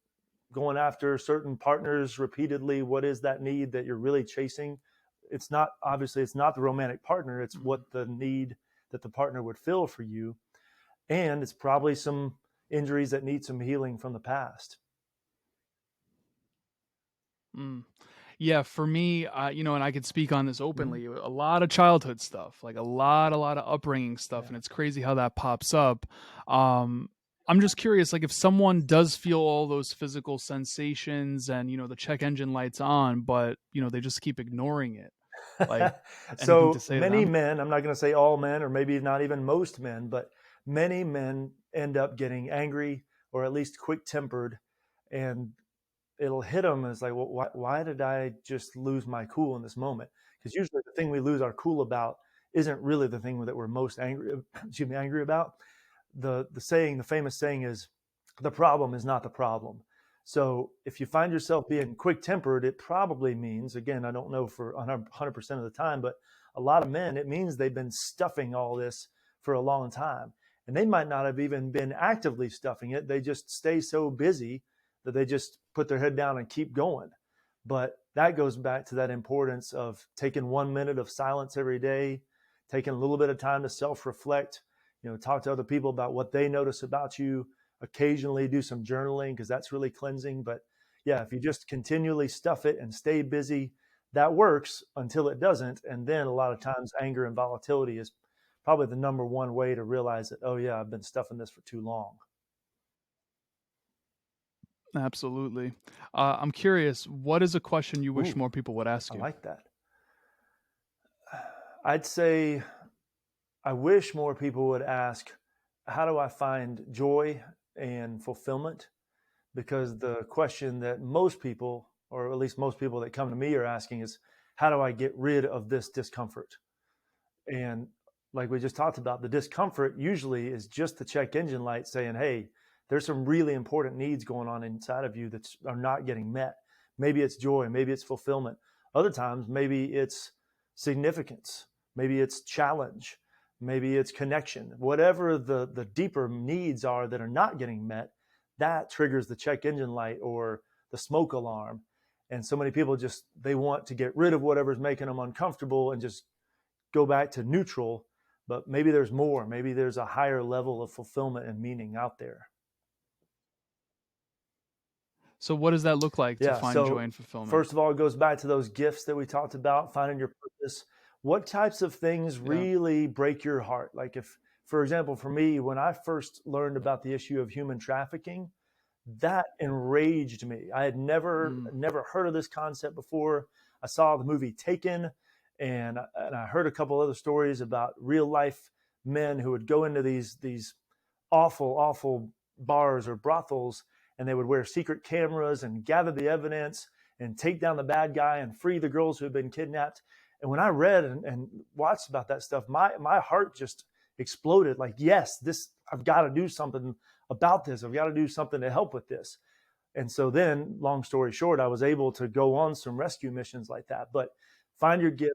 going after certain partners repeatedly, what is that need that you're really chasing? It's not, obviously it's not the romantic partner, it's Mm-hmm. what the need that the partner would fill for you. And it's probably some injuries that need some healing from the past. Mm. Yeah, for me, and I could speak on this Mm-hmm. openly. A lot of childhood stuff, like a lot of upbringing stuff, Yeah. and it's crazy how that pops up. Um, I'm just curious, like if someone does feel all those physical sensations and the check engine lights on, but they just keep ignoring it. Like anything to So say to many them? men, I'm not going to say all men, or maybe not even most men, but many men end up getting angry or at least quick tempered, and it'll hit them as like, well, why did I just lose my cool in this moment? Because usually the thing we lose our cool about isn't really the thing that we're most angry, excuse me, angry about. The famous saying is, the problem is not the problem. So if you find yourself being quick tempered, it probably means, again, I don't know for 100% of the time, but a lot of men, it means they've been stuffing all this for a long time. And they might not have even been actively stuffing it. They just stay so busy that they just put their head down and keep going. But that goes back to that importance of taking 1 minute of silence every day, taking a little bit of time to self reflect, talk to other people about what they notice about you, occasionally do some journaling because that's really cleansing. But yeah, if you just continually stuff it and stay busy, that works until it doesn't. And then a lot of times anger and volatility is probably the number one way to realize that, oh yeah, I've been stuffing this for too long. Absolutely. I'm curious, what is a question you wish Ooh, more people would ask I you? like that. I'd say I wish more people would ask, how do I find joy and fulfillment? Because the question that most people, or at least most people that come to me, are asking is, how do I get rid of this discomfort? And like we just talked about, the discomfort usually is just the check engine light saying, hey, there's some really important needs going on inside of you that are not getting met. Maybe it's joy, maybe it's fulfillment. Other times, maybe it's significance, maybe it's challenge, maybe it's connection. Whatever the deeper needs are that are not getting met, that triggers the check engine light or the smoke alarm. And so many people just, they want to get rid of whatever's making them uncomfortable and just go back to neutral, but maybe there's more. Maybe there's a higher level of fulfillment and meaning out there. So what does that look like to Yeah. find joy So, and fulfillment? first of all, it goes back to those gifts that we talked about, finding your purpose. What types of things Yeah. really break your heart? Like, if, for example, for me, when I first learned about the issue of human trafficking, that enraged me. I had Mm. never heard of this concept before. I saw the movie Taken, and I heard a couple other stories about real life men who would go into these awful bars or brothels, and they would wear secret cameras and gather the evidence and take down the bad guy and free the girls who had been kidnapped. And when I read and watched about that stuff, my heart just exploded. Like, yes, this, I've got to do something about this. I've got to do something to help with this. And so then, long story short, I was able to go on some rescue missions like that. But find your gift.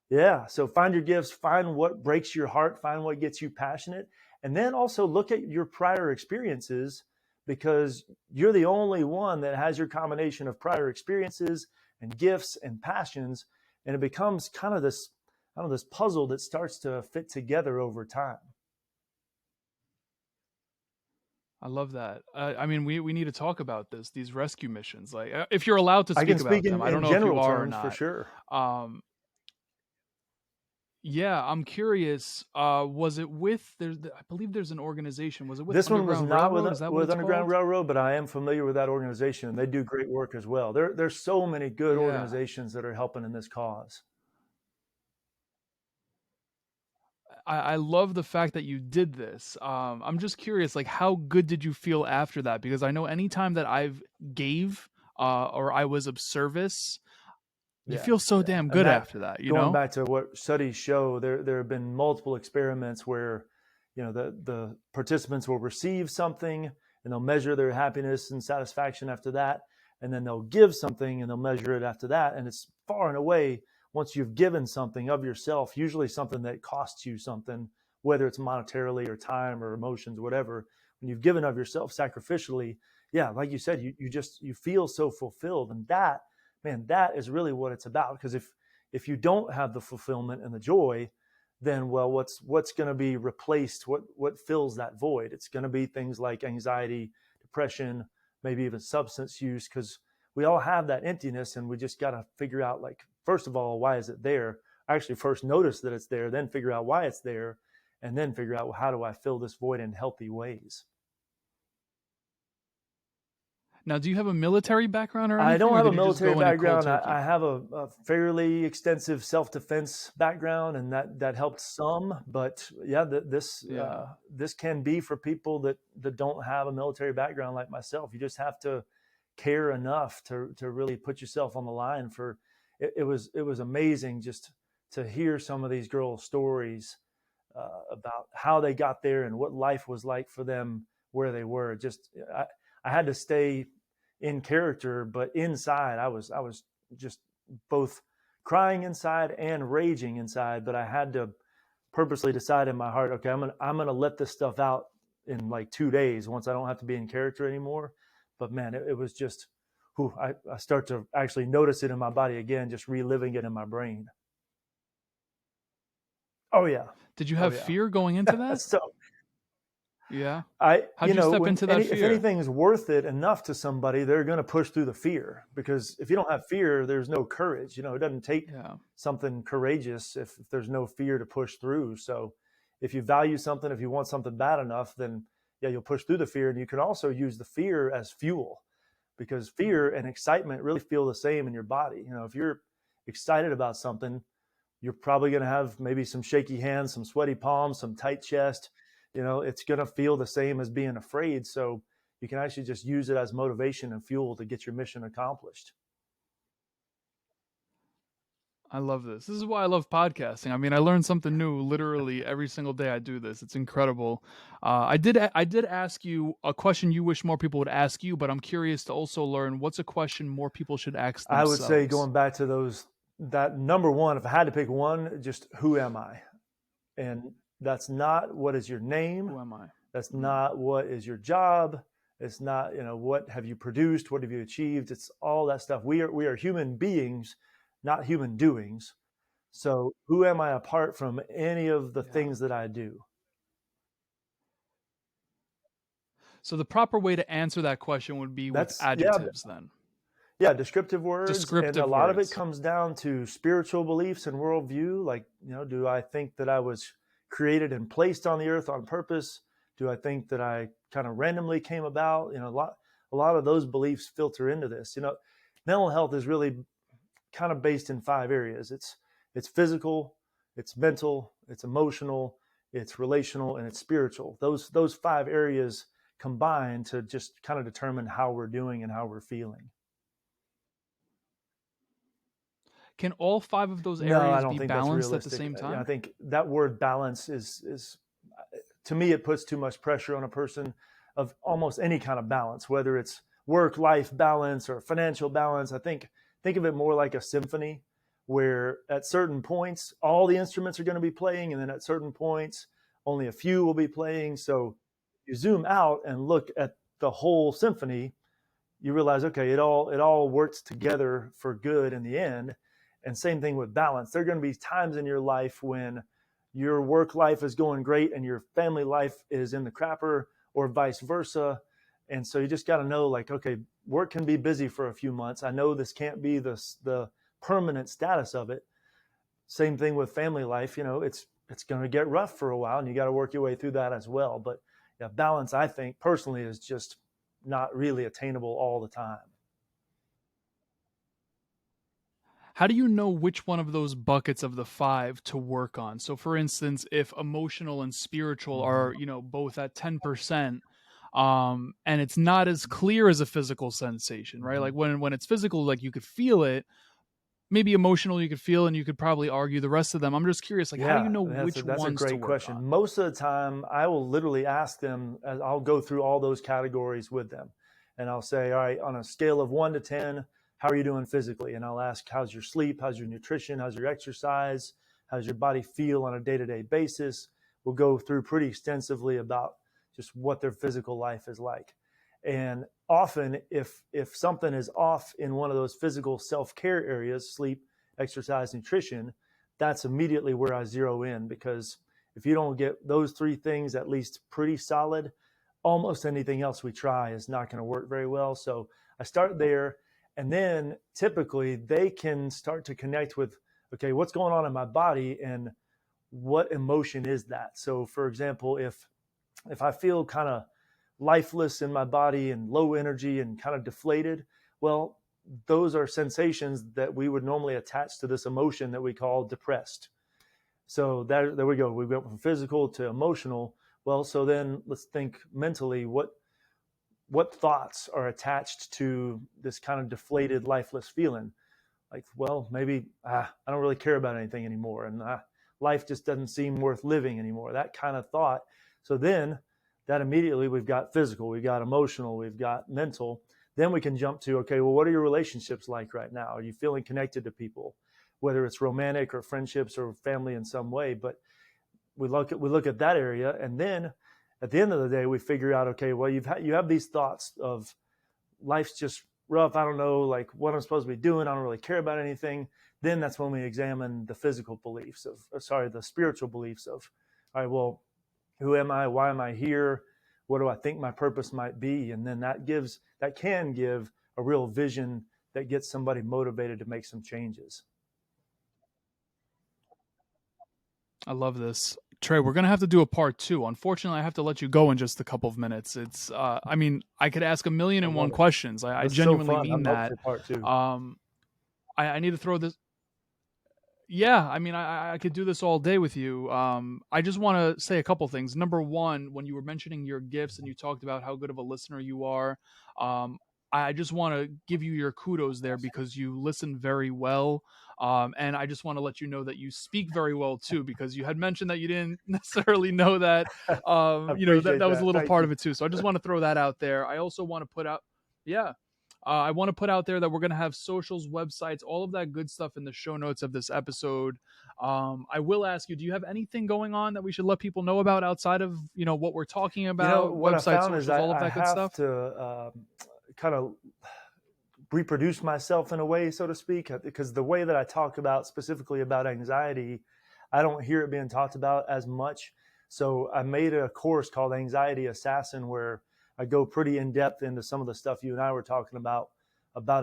Yeah. So find your gifts, find what breaks your heart, find what gets you passionate, and then also look at your prior experiences, because you're the only one that has your combination of prior experiences and gifts and passions. And it becomes kind of this, I don't know, this puzzle that starts to fit together over time. I love that. I mean, we need to talk about these rescue missions. Like, if you're allowed to I can speak speak about them, I don't in know if you general are or terms for not. sure. Um, yeah, I'm curious. Was it with I believe there's an organization. Was it with This one was Underground not Railroad? Is that what it's Underground called? Railroad, but I am familiar with that organization, and they do great work as well. There's so many good Yeah. organizations that are helping in this cause. I love the fact that you did this. I'm just curious, like, how good did you feel after that? Because I know anytime that I've gave or I was of service, you Yeah, feel so yeah. damn And good that, after that, you going know? back to what studies show, there have been multiple experiments where, the participants will receive something and they'll measure their happiness and satisfaction after that, and then they'll give something and they'll measure it after that. And it's far and away, once you've given something of yourself, usually something that costs you something, whether it's monetarily or time or emotions, whatever. When you've given of yourself sacrificially, yeah, like you said, you feel so fulfilled, and that, man, that is really what it's about. Because if you don't have the fulfillment and the joy, then, well, what's going to be replaced? What fills that void? It's going to be things like anxiety, depression, maybe even substance use, because we all have that emptiness, and we just got to figure out, like, first of all, why is it there? Actually, first notice that it's there, then figure out why it's there, and then figure out, well, how do I fill this void in healthy ways? Now, do you have a military background or I anything, don't or have a did you just military go in it cold background. turkey? I have a fairly extensive self-defense background, and that helped some. But yeah, Yeah. this can be for people that don't have a military background like myself. You just have to care enough to really put yourself on the line for. It was amazing just to hear some of these girls' stories about how they got there and what life was like for them where they were. Just I had to stay in character, but inside I was just both crying inside and raging inside. But I had to purposely decide in my heart, okay, I'm gonna let this stuff out in like 2 days once I don't have to be in character anymore. But man, it was just, whew, I start to actually notice it in my body again, just reliving it in my brain. Oh yeah, Did you oh have yeah. fear going into that? So Yeah. I, How'd you step when into that if fear? anything's worth it enough to somebody, they're going to push through the fear, because if you don't have fear, there's no courage. It doesn't take Yeah. something courageous if there's no fear to push through. So if you value something, if you want something bad enough, then yeah, you'll push through the fear. And you can also use the fear as fuel, because fear and excitement really feel the same in your body. If you're excited about something, you're probably going to have maybe some shaky hands, some sweaty palms, some tight chest. It's going to feel the same as being afraid. So you can actually just use it as motivation and fuel to get your mission accomplished. I love this. This is why I love podcasting. I mean, I learn something new literally every single day I do this. It's incredible. I did ask you a question you wish more people would ask you, but I'm curious to also learn what's a question more people should ask I would say, themselves. going back to that number one, if I had to pick one, just who am I? And that's not what is your name. Who am I? That's Mm, not what is your job. It's not, what have you produced? What have you achieved? It's all that stuff. We are human beings, not human doings. So who am I apart from any of the yeah. things that I do? So the proper way to answer that question would be with That's yeah, adjectives then. yeah, descriptive words, and a Descriptive lot of it words. comes down to spiritual beliefs and worldview. Like, do I think that I was created and placed on the earth on purpose? Do I think that I kind of randomly came about? A lot of those beliefs filter into this. Mental health is really kind of based in 5 areas. It's physical, it's mental, it's emotional, it's relational, and it's spiritual. Those 5 areas combine to just kind of determine how we're doing and how we're feeling. Can all five of those No, I areas don't be think that's balanced at the realistic. same I time? think that word balance is to me, it puts too much pressure on a person of almost any kind of balance, whether it's work life balance or financial balance. Think of it more like a symphony, where at certain points all the instruments are going to be playing, and then at certain points only a few will be playing. So you zoom out and look at the whole symphony, you realize, okay, it all works together for good in the end. And same thing with balance. There are going to be times in your life when your work life is going great and your family life is in the crapper, or vice versa. And so you just got to know, like, okay, work can be busy for a few months. I know this can't be the permanent status of it. Same thing with family life. It's going to get rough for a while, and you got to work your way through that as well. But yeah, balance, I think personally, is just not really attainable all the time. How do you know which one of those buckets of the five to work on? So, for instance, if emotional and spiritual Mhm. are, both at 10%, and it's not as clear as a physical sensation, right? Mhm. Like when it's physical, like you could feel it, maybe emotional you could feel, and you could probably argue the rest of them. I'm just curious, like, how do you Yeah, know that's a, which that's a ones to great work question. on? Most of the time, I will literally ask them, I'll go through all those categories with them. And I'll say, all right, on a scale of 1 to 10, how are you doing physically? And I'll ask, how's your sleep? How's your nutrition? How's your exercise? How's your body feel on a day to day basis? We'll go through pretty extensively about just what their physical life is like. And often if something is off in one of those physical self-care areas, sleep, exercise, nutrition, that's immediately where I zero in, because if you don't get those three things at least pretty solid, almost anything else we try is not going to work very well. So I start there, and then typically they can start to connect with, okay, what's going on in my body and what emotion is that? So for example, if I feel kind of lifeless in my body and low energy and kind of deflated, well, those are sensations that we would normally attach to this emotion that we call depressed. So there we go. We went from physical to emotional. Well, so then let's think mentally, what thoughts are attached to this kind of deflated, lifeless feeling? Like, well, maybe I don't really care about anything anymore, and life just doesn't seem worth living anymore, that kind of thought. So then that immediately, we've got physical, we've got emotional, we've got mental. Then we can jump to, okay, well, what are your relationships like right now? Are you feeling connected to people, whether it's romantic or friendships or family in some way? But we look at that area, and then at the end of the day, we figure out, okay, well, you have these thoughts of life's just rough. I don't know, like, what I'm supposed to be doing. I don't really care about anything. Then that's when we examine the physical beliefs the spiritual beliefs of, all right, well, who am I? Why am I here? What do I think my purpose might be? And then that can give a real vision that gets somebody motivated to make some changes. I love this. Trey, we're going to have to do a part 2. Unfortunately, I have to let you go in just a couple of minutes. It's, I mean, I could ask 1,000,001 questions. I genuinely mean that. Part 2. I need to throw this. Yeah, I mean, I could do this all day with you. I just want to say a couple things. Number one, when you were mentioning your gifts and you talked about how good of a listener you are, I just want to give you your kudos there, because you listen very well. And I just want to let you know that you speak very well too, because you had mentioned that you didn't necessarily know that. That was a little part of it too. So I just want to throw that out there. I also want to put out, I want to put out there that we're going to have socials, websites, all of that good stuff in the show notes of this episode. I will ask you, do you have anything going on that we should let people know about outside of, what we're talking about? What websites, I found socials, is all of that good stuff? to kind of reproduce myself in a way, so to speak, because the way that I talk about specifically about anxiety, I don't hear it being talked about as much. So I made a course called Anxiety Assassin, where I go pretty in depth into some of the stuff you and I were talking about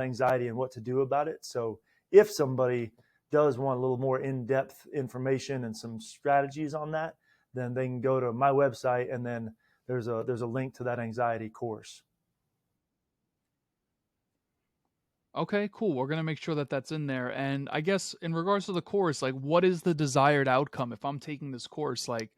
anxiety and what to do about it. So if somebody does want a little more in-depth information and some strategies on that, then they can go to my website, and then there's a link to that anxiety course. Okay, cool. We're going to make sure that that's in there. And I guess in regards to the course, like, what is the desired outcome if I'm taking this course? Like,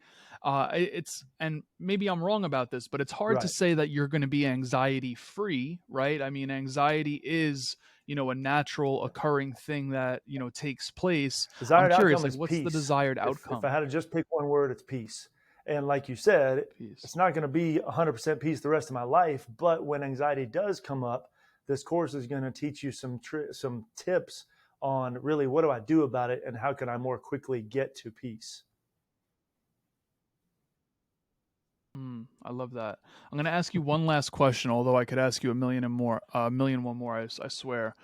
and maybe I'm wrong about this, but it's hard to say that you're going to be anxiety free, right? I mean, anxiety is, a natural occurring thing that, takes place. Desired I'm curious, outcome like, is what's peace. the desired outcome? If I had to just pick one word, it's peace. And like you said, it's not going to be 100% peace the rest of my life. But when anxiety does come up, this course is going to teach you some tips on really what do I do about it and how can I more quickly get to peace. I love that. I'm going to ask you one last question, although I could ask you 1,000,001 more, I swear.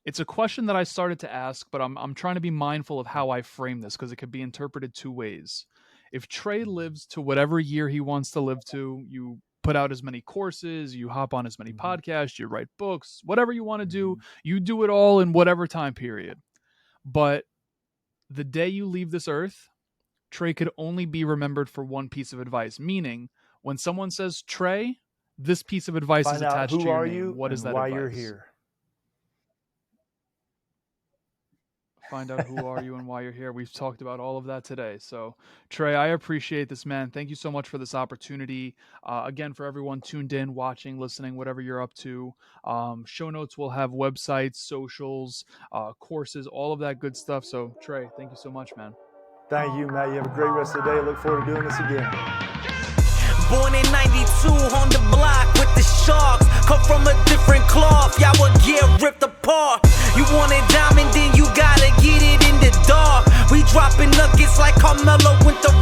It's a question that I started to ask, but I'm trying to be mindful of how I frame this, because it could be interpreted 2 ways. If Trey lives to whatever year he wants to live to, you put out as many courses, you hop on as many podcasts, you write books, whatever you want to do, you do it all in whatever time period. But the day you leave this earth, Trey could only be remembered for one piece of advice, meaning when someone says, Trey, this piece of advice is attached to your name. What is that why advice? You're here. Find out who are you and why you're here. We've talked about all of that today. So, Trey, I appreciate this, man. Thank you so much for this opportunity. Again, for everyone tuned in, watching, listening, whatever you're up to, show notes will have websites, socials, courses, all of that good stuff. So, Trey, thank you so much, man. Thank you, Matt. You have a great rest of the day. Look forward to doing this again. Born in 92 on the block with the Sharks. Come from a different cloth, y'all would get ripped apart. You want a diamond, then you gotta get it in the dark. We dropping nuggets like Carmelo with the